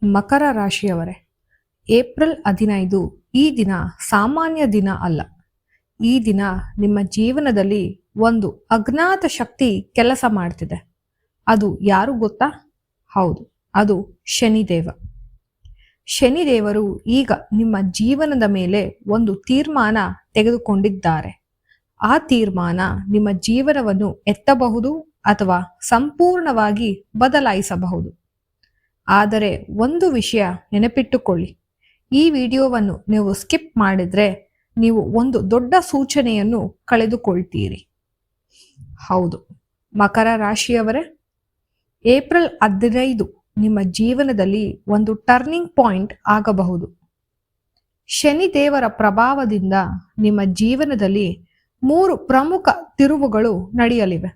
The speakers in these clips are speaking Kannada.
ಮಕರ ರಾಶಿಯವರೇ, ಏಪ್ರಿಲ್ 15 ಈ ದಿನ ಸಾಮಾನ್ಯ ದಿನ ಅಲ್ಲ. ಈ ದಿನ ನಿಮ್ಮ ಜೀವನದಲ್ಲಿ ಒಂದು ಅಜ್ಞಾತ ಶಕ್ತಿ ಕೆಲಸ ಮಾಡ್ತಿದೆ. ಅದು ಯಾರು ಗೊತ್ತಾ? ಹೌದು, ಅದು ಶನಿದೇವ. ಶನಿದೇವರು ಈಗ ನಿಮ್ಮ ಜೀವನದ ಮೇಲೆ ಒಂದು ತೀರ್ಮಾನ ತೆಗೆದುಕೊಂಡಿದ್ದಾರೆ. ಆ ತೀರ್ಮಾನ ನಿಮ್ಮ ಜೀವನವನ್ನು ಎತ್ತಬಹುದು ಅಥವಾ ಸಂಪೂರ್ಣವಾಗಿ ಬದಲಾಯಿಸಬಹುದು. ಆದರೆ ಒಂದು ವಿಷಯ ನೆನಪಿಟ್ಟುಕೊಳ್ಳಿ, ಈ ವಿಡಿಯೋವನ್ನು ನೀವು ಸ್ಕಿಪ್ ಮಾಡಿದ್ರೆ ನೀವು ಒಂದು ದೊಡ್ಡ ಸೂಚನೆಯನ್ನು ಕಳೆದುಕೊಳ್ತೀರಿ. ಹೌದು, ಮಕರ ರಾಶಿಯವರೇ, ಏಪ್ರಿಲ್ 15 ನಿಮ್ಮ ಜೀವನದಲ್ಲಿ ಒಂದು ಟರ್ನಿಂಗ್ ಪಾಯಿಂಟ್ ಆಗಬಹುದು. ಶನಿದೇವರ ಪ್ರಭಾವದಿಂದ ನಿಮ್ಮ ಜೀವನದಲ್ಲಿ 3 ಪ್ರಮುಖ ತಿರುವುಗಳು ನಡೆಯಲಿವೆ.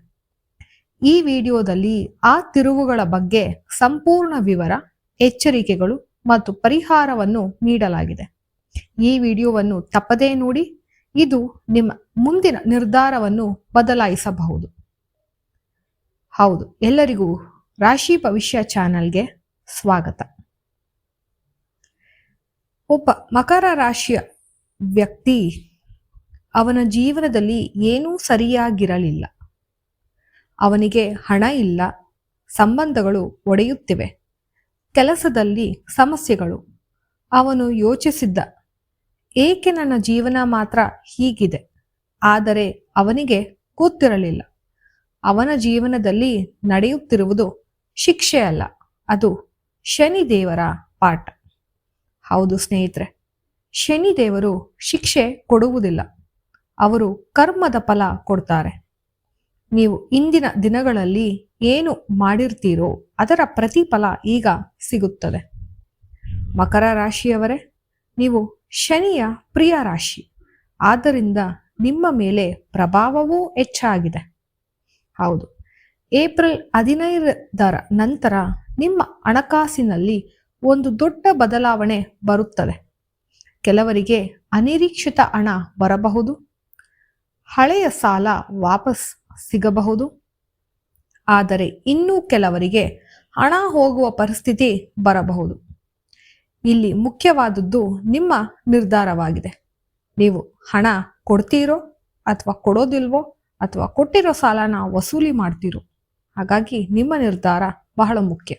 ಈ ವಿಡಿಯೋದಲ್ಲಿ ಆ ತಿರುವುಗಳ ಬಗ್ಗೆ ಸಂಪೂರ್ಣ ವಿವರ, ಎಚ್ಚರಿಕೆಗಳು ಮತ್ತು ಪರಿಹಾರವನ್ನು ನೀಡಲಾಗಿದೆ. ಈ ವಿಡಿಯೋವನ್ನು ತಪ್ಪದೇ ನೋಡಿ. ಇದು ನಿಮ್ಮ ಮುಂದಿನ ನಿರ್ಧಾರವನ್ನು ಬದಲಾಯಿಸಬಹುದು. ಹೌದು, ಎಲ್ಲರಿಗೂ ರಾಶಿ ಭವಿಷ್ಯ ಚಾನಲ್ಗೆ ಸ್ವಾಗತ. ಒಬ್ಬ ಮಕರ ರಾಶಿಯ ವ್ಯಕ್ತಿ ಅವನ ಜೀವನದಲ್ಲಿ ಏನೂ ಸರಿಯಾಗಿರಲಿಲ್ಲ. ಅವನಿಗೆ ಹಣ ಇಲ್ಲ, ಸಂಬಂಧಗಳು ಒಡೆಯುತ್ತಿವೆ, ಕೆಲಸದಲ್ಲಿ ಸಮಸ್ಯೆಗಳು. ಅವನು ಯೋಚಿಸಿದ್ದ, ಏಕೆ ನನ್ನ ಜೀವನ ಮಾತ್ರ ಹೀಗಿದೆ? ಆದರೆ ಅವನಿಗೆ ಗೊತ್ತಿರಲಿಲ್ಲ, ಅವನ ಜೀವನದಲ್ಲಿ ನಡೆಯುತ್ತಿರುವುದು ಶಿಕ್ಷೆ ಅಲ್ಲ, ಅದು ಶನಿದೇವರ ಪಾಠ. ಹೌದು ಸ್ನೇಹಿತರೆ, ಶನಿದೇವರು ಶಿಕ್ಷೆ ಕೊಡುವುದಿಲ್ಲ, ಅವರು ಕರ್ಮದ ಫಲ ಕೊಡ್ತಾರೆ. ನೀವು ಇಂದಿನ ದಿನಗಳಲ್ಲಿ ಏನು ಮಾಡಿರ್ತೀರೋ ಅದರ ಪ್ರತಿಫಲ ಈಗ ಸಿಗುತ್ತದೆ. ಮಕರ ರಾಶಿಯವರೇ, ನೀವು ಶನಿಯ ಪ್ರಿಯ ರಾಶಿ, ಆದ್ದರಿಂದ ನಿಮ್ಮ ಮೇಲೆ ಪ್ರಭಾವವೂ ಹೆಚ್ಚಾಗಿದೆ. ಹೌದು, ಏಪ್ರಿಲ್ 15 ನಂತರ ನಿಮ್ಮ ಹಣಕಾಸಿನಲ್ಲಿ ಒಂದು ದೊಡ್ಡ ಬದಲಾವಣೆ ಬರುತ್ತದೆ. ಕೆಲವರಿಗೆ ಅನಿರೀಕ್ಷಿತ ಹಣ ಬರಬಹುದು, ಹಳೆಯ ಸಾಲ ವಾಪಸ್ ಸಿಗಬಹುದು. ಆದರೆ ಇನ್ನೂ ಕೆಲವರಿಗೆ ಹಣ ಹೋಗುವ ಪರಿಸ್ಥಿತಿ ಬರಬಹುದು. ಇಲ್ಲಿ ಮುಖ್ಯವಾದದ್ದು ನಿಮ್ಮ ನಿರ್ಧಾರವಾಗಿದೆ. ನೀವು ಹಣ ಕೊಡ್ತೀರೋ ಅಥವಾ ಕೊಡೋದಿಲ್ವೋ, ಅಥವಾ ಕೊಟ್ಟಿರೋ ಸಾಲನ ವಸೂಲಿ ಮಾಡ್ತೀರೋ. ಹಾಗಾಗಿ ನಿಮ್ಮ ನಿರ್ಧಾರ ಬಹಳ ಮುಖ್ಯ.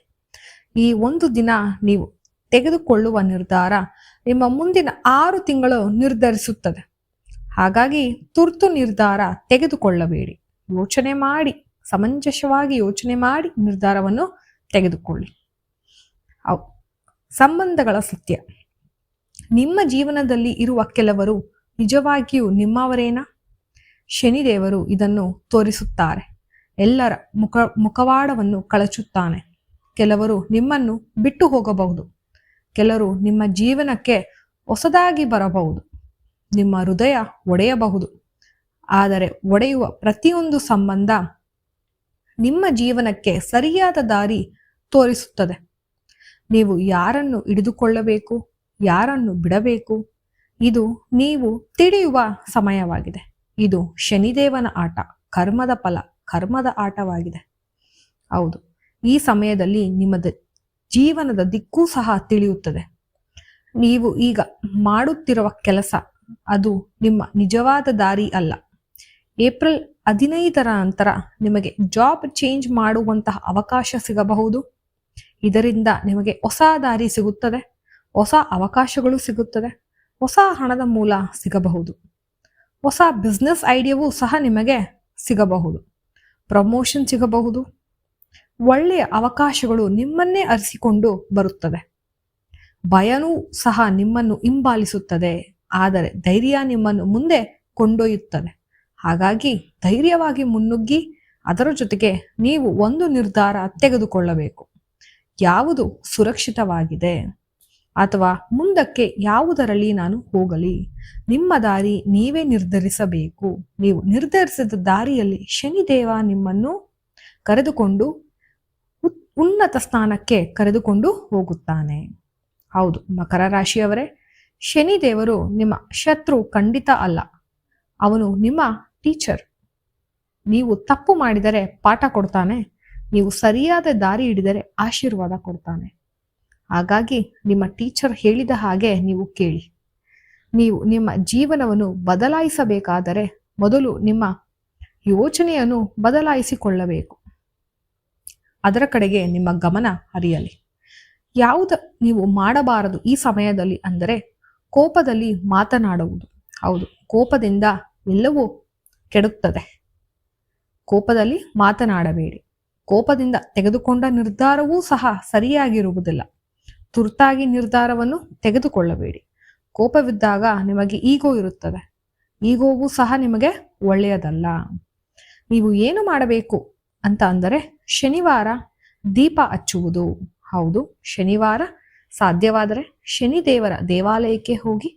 ಈ ಒಂದು ದಿನ ನೀವು ತೆಗೆದುಕೊಳ್ಳುವ ನಿರ್ಧಾರ ನಿಮ್ಮ ಮುಂದಿನ 6 ತಿಂಗಳು ನಿರ್ಧರಿಸುತ್ತದೆ. ಹಾಗಾಗಿ ತುರ್ತು ನಿರ್ಧಾರ ತೆಗೆದುಕೊಳ್ಳಬೇಡಿ. ಯೋಚನೆ ಮಾಡಿ, ಸಮಂಜಸವಾಗಿ ಯೋಚನೆ ಮಾಡಿ ನಿರ್ಧಾರವನ್ನು ತೆಗೆದುಕೊಳ್ಳಿ. ಸಂಬಂಧಗಳ ಸತ್ಯ. ನಿಮ್ಮ ಜೀವನದಲ್ಲಿ ಇರುವ ಕೆಲವರು ನಿಜವಾಗಿಯೂ ನಿಮ್ಮವರೇನಾ? ಶನಿದೇವರು ಇದನ್ನು ತೋರಿಸುತ್ತಾರೆ. ಎಲ್ಲರ ಮುಖವಾಡವನ್ನು ಕಳಚುತ್ತಾನೆ. ಕೆಲವರು ನಿಮ್ಮನ್ನು ಬಿಟ್ಟು ಹೋಗಬಹುದು, ಕೆಲವರು ನಿಮ್ಮ ಜೀವನಕ್ಕೆ ಹೊಸದಾಗಿ ಬರಬಹುದು, ನಿಮ್ಮ ಹೃದಯ ಒಡೆಯಬಹುದು. ಆದರೆ ಒಡೆಯುವ ಪ್ರತಿಯೊಂದು ಸಂಬಂಧ ನಿಮ್ಮ ಜೀವನಕ್ಕೆ ಸರಿಯಾದ ದಾರಿ ತೋರಿಸುತ್ತದೆ. ನೀವು ಯಾರನ್ನು ಹಿಡಿದುಕೊಳ್ಳಬೇಕು, ಯಾರನ್ನು ಬಿಡಬೇಕು, ಇದು ನೀವು ತಿಳಿಯುವ ಸಮಯವಾಗಿದೆ. ಇದು ಶನಿದೇವನ ಆಟ, ಕರ್ಮದ ಫಲ, ಕರ್ಮದ ಆಟವಾಗಿದೆ. ಹೌದು, ಈ ಸಮಯದಲ್ಲಿ ನಿಮ್ಮ ಜೀವನದ ದಿಕ್ಕೂ ಸಹ ತಿಳಿಯುತ್ತದೆ. ನೀವು ಈಗ ಮಾಡುತ್ತಿರುವ ಕೆಲಸ ಅದು ನಿಮ್ಮ ನಿಜವಾದ ದಾರಿ ಅಲ್ಲ. ಏಪ್ರಿಲ್ 15 ನಂತರ ನಿಮಗೆ ಜಾಬ್ ಚೇಂಜ್ ಮಾಡುವಂತಹ ಅವಕಾಶ ಸಿಗಬಹುದು. ಇದರಿಂದ ನಿಮಗೆ ಹೊಸ ದಾರಿ ಸಿಗುತ್ತದೆ, ಹೊಸ ಅವಕಾಶಗಳು ಸಿಗುತ್ತದೆ, ಹೊಸ ಹಣದ ಮೂಲ ಸಿಗಬಹುದು, ಹೊಸ ಬಿಸ್ನೆಸ್ ಐಡಿಯಾವೂ ಸಹ ನಿಮಗೆ ಸಿಗಬಹುದು, ಪ್ರಮೋಷನ್ ಸಿಗಬಹುದು, ಒಳ್ಳೆಯ ಅವಕಾಶಗಳು ನಿಮ್ಮನ್ನೇ ಅರಿಸಿಕೊಂಡು ಬರುತ್ತದೆ. ಭಯನೂ ಸಹ ನಿಮ್ಮನ್ನು ಹಿಂಬಾಲಿಸುತ್ತದೆ, ಆದರೆ ಧೈರ್ಯ ನಿಮ್ಮನ್ನು ಮುಂದೆ ಕೊಂಡೊಯ್ಯುತ್ತದೆ. ಹಾಗಾಗಿ ಧೈರ್ಯವಾಗಿ ಮುನ್ನುಗ್ಗಿ ಅದರ ಜೊತೆಗೆ ನೀವು ಒಂದು ನಿರ್ಧಾರ ತೆಗೆದುಕೊಳ್ಳಬೇಕು. ಯಾವುದು ಸುರಕ್ಷಿತವಾಗಿದೆ ಅಥವಾ ಮುಂದಕ್ಕೆ ಯಾವುದರಲ್ಲಿ ನಾನು ಹೋಗಲಿ? ನಿಮ್ಮ ದಾರಿ ನೀವೇ ನಿರ್ಧರಿಸಬೇಕು. ನೀವು ನಿರ್ಧರಿಸಿದ ದಾರಿಯಲ್ಲಿ ಶನಿದೇವ ನಿಮ್ಮನ್ನು ಕರೆದುಕೊಂಡು ಉನ್ನತ ಸ್ಥಾನಕ್ಕೆ ಕರೆದುಕೊಂಡು ಹೋಗುತ್ತಾನೆ. ಹೌದು ಮಕರ ರಾಶಿಯವರೇ, ಶನಿದೇವರು ನಿಮ್ಮ ಶತ್ರು ಖಂಡಿತ ಅಲ್ಲ, ಅವನು ನಿಮ್ಮ ಟೀಚರ್. ನೀವು ತಪ್ಪು ಮಾಡಿದರೆ ಪಾಠ ಕೊಡ್ತಾನೆ, ನೀವು ಸರಿಯಾದ ದಾರಿ ಹಿಡಿದರೆ ಆಶೀರ್ವಾದ ಕೊಡ್ತಾನೆ. ಹಾಗಾಗಿ ನಿಮ್ಮ ಟೀಚರ್ ಹೇಳಿದ ಹಾಗೆ ನೀವು ಕೇಳಿ. ನೀವು ನಿಮ್ಮ ಜೀವನವನ್ನು ಬದಲಾಯಿಸಬೇಕಾದರೆ ಮೊದಲು ನಿಮ್ಮ ಯೋಚನೆಯನ್ನು ಬದಲಾಯಿಸಿಕೊಳ್ಳಬೇಕು. ಅದರ ಕಡೆಗೆ ನಿಮ್ಮ ಗಮನ ಹರಿಯಲಿ. ಯಾವುದು ನೀವು ಮಾಡಬಾರದು ಈ ಸಮಯದಲ್ಲಿ ಅಂದರೆ ಕೋಪದಲ್ಲಿ ಮಾತನಾಡುವುದು. ಹೌದು, ಕೋಪದಿಂದ ಎಲ್ಲವೂ ಕೆಡುತ್ತದೆ. ಕೋಪದಲ್ಲಿ ಮಾತನಾಡಬೇಡಿ. ಕೋಪದಿಂದ ತೆಗೆದುಕೊಂಡ ನಿರ್ಧಾರವೂ ಸಹ ಸರಿಯಾಗಿರುವುದಿಲ್ಲ. ತುರ್ತಾಗಿ ನಿರ್ಧಾರವನ್ನು ತೆಗೆದುಕೊಳ್ಳಬೇಡಿ. ಕೋಪವಿದ್ದಾಗ ನಿಮಗೆ ಈಗೋ ಇರುತ್ತದೆ. ಈಗೋವೂ ಸಹ ನಿಮಗೆ ಒಳ್ಳೆಯದಲ್ಲ. ನೀವು ಏನು ಮಾಡಬೇಕು ಅಂತ ಅಂದರೆ ಶನಿವಾರ ದೀಪ ಹಚ್ಚುವುದು. ಹೌದು, ಶನಿವಾರ ಸಾಧ್ಯವಾದರೆ ಶನಿದೇವರ ದೇವಾಲಯಕ್ಕೆ ಹೋಗಿ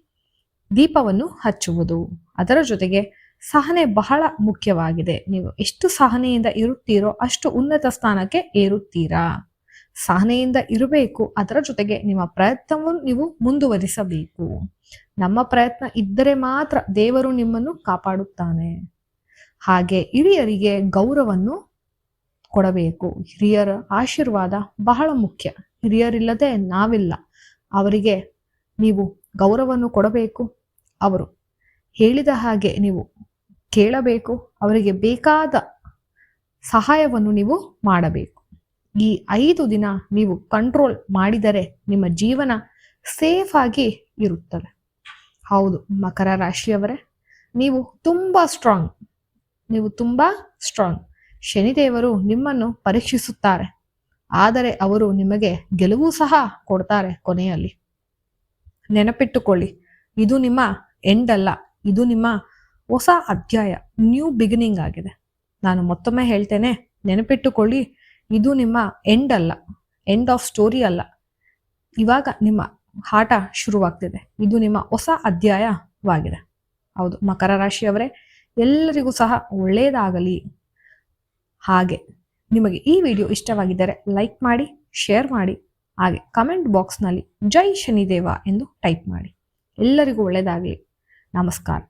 ದೀಪವನ್ನು ಹಚ್ಚುವುದು. ಅದರ ಜೊತೆಗೆ ಸಹನೆ ಬಹಳ ಮುಖ್ಯವಾಗಿದೆ. ನೀವು ಎಷ್ಟು ಸಹನೆಯಿಂದ ಇರುತ್ತೀರೋ ಅಷ್ಟು ಉನ್ನತ ಸ್ಥಾನಕ್ಕೆ ಏರುತ್ತೀರಾ. ಸಹನೆಯಿಂದ ಇರಬೇಕು. ಅದರ ಜೊತೆಗೆ ನಿಮ್ಮ ಪ್ರಯತ್ನವನ್ನು ನೀವು ಮುಂದುವರಿಸಬೇಕು. ನಮ್ಮ ಪ್ರಯತ್ನ ಇದ್ದರೆ ಮಾತ್ರ ದೇವರು ನಿಮ್ಮನ್ನು ಕಾಪಾಡುತ್ತಾನೆ. ಹಾಗೆ ಹಿರಿಯರಿಗೆ ಗೌರವವನ್ನು ಕೊಡಬೇಕು. ಹಿರಿಯರ ಆಶೀರ್ವಾದ ಬಹಳ ಮುಖ್ಯ. ಹಿರಿಯರಿಲ್ಲದೆ ನಾವಿಲ್ಲ. ಅವರಿಗೆ ನೀವು ಗೌರವವನ್ನು ಕೊಡಬೇಕು. ಅವರು ಹೇಳಿದ ಹಾಗೆ ನೀವು ಕೇಳಬೇಕು. ಅವರಿಗೆ ಬೇಕಾದ ಸಹಾಯವನ್ನು ನೀವು ಮಾಡಬೇಕು. ಈ 5 ದಿನ ನೀವು ಕಂಟ್ರೋಲ್ ಮಾಡಿದರೆ ನಿಮ್ಮ ಜೀವನ ಸೇಫ್ ಆಗಿ ಇರುತ್ತದೆ. ಹೌದು ಮಕರ ರಾಶಿಯವರೇ, ನೀವು ತುಂಬಾ ಸ್ಟ್ರಾಂಗ್. ಶನಿದೇವರು ನಿಮ್ಮನ್ನು ಪರೀಕ್ಷಿಸುತ್ತಾರೆ. ಆದರೆ ಅವರು ನಿಮಗೆ ಗೆಲುವು ಸಹ ಕೊಡ್ತಾರೆ ಕೊನೆಯಲ್ಲಿ. ನೆನಪಿಟ್ಟುಕೊಳ್ಳಿ, ಇದು ನಿಮ್ಮ ಎಂಡ್ ಅಲ್ಲ. ಇದು ನಿಮ್ಮ ಹೊಸ ಅಧ್ಯಾಯ, ನ್ಯೂ ಬಿಗಿನಿಂಗ್ ಆಗಿದೆ. ನಾನು ಮತ್ತೊಮ್ಮೆ ಹೇಳ್ತೇನೆ, ನೆನಪಿಟ್ಟುಕೊಳ್ಳಿ, ಇದು ನಿಮ್ಮ ಎಂಡ್ ಅಲ್ಲ, ಎಂಡ್ ಆಫ್ ಸ್ಟೋರಿ ಅಲ್ಲ. ಇವಾಗ ನಿಮ್ಮ ಆಟ ಶುರುವಾಗ್ತಿದೆ. ಇದು ನಿಮ್ಮ ಹೊಸ ಅಧ್ಯಾಯವಾಗಿದೆ. ಹೌದು ಮಕರ ರಾಶಿಯವರೇ, ಎಲ್ಲರಿಗೂ ಸಹ ಒಳ್ಳೆಯದಾಗಲಿ. ಹಾಗೆ ನಿಮಗೆ ಈ ವಿಡಿಯೋ ಇಷ್ಟವಾಗಿದ್ದರೆ ಲೈಕ್ ಮಾಡಿ, ಶೇರ್ ಮಾಡಿ, ಹಾಗೆ ಕಮೆಂಟ್ ಬಾಕ್ಸ್ನಲ್ಲಿ ಜೈ ಶನಿದೇವ ಎಂದು ಟೈಪ್ ಮಾಡಿ. ಎಲ್ಲರಿಗೂ ಒಳ್ಳೆಯದಾಗಲಿ. ನಮಸ್ಕಾರ.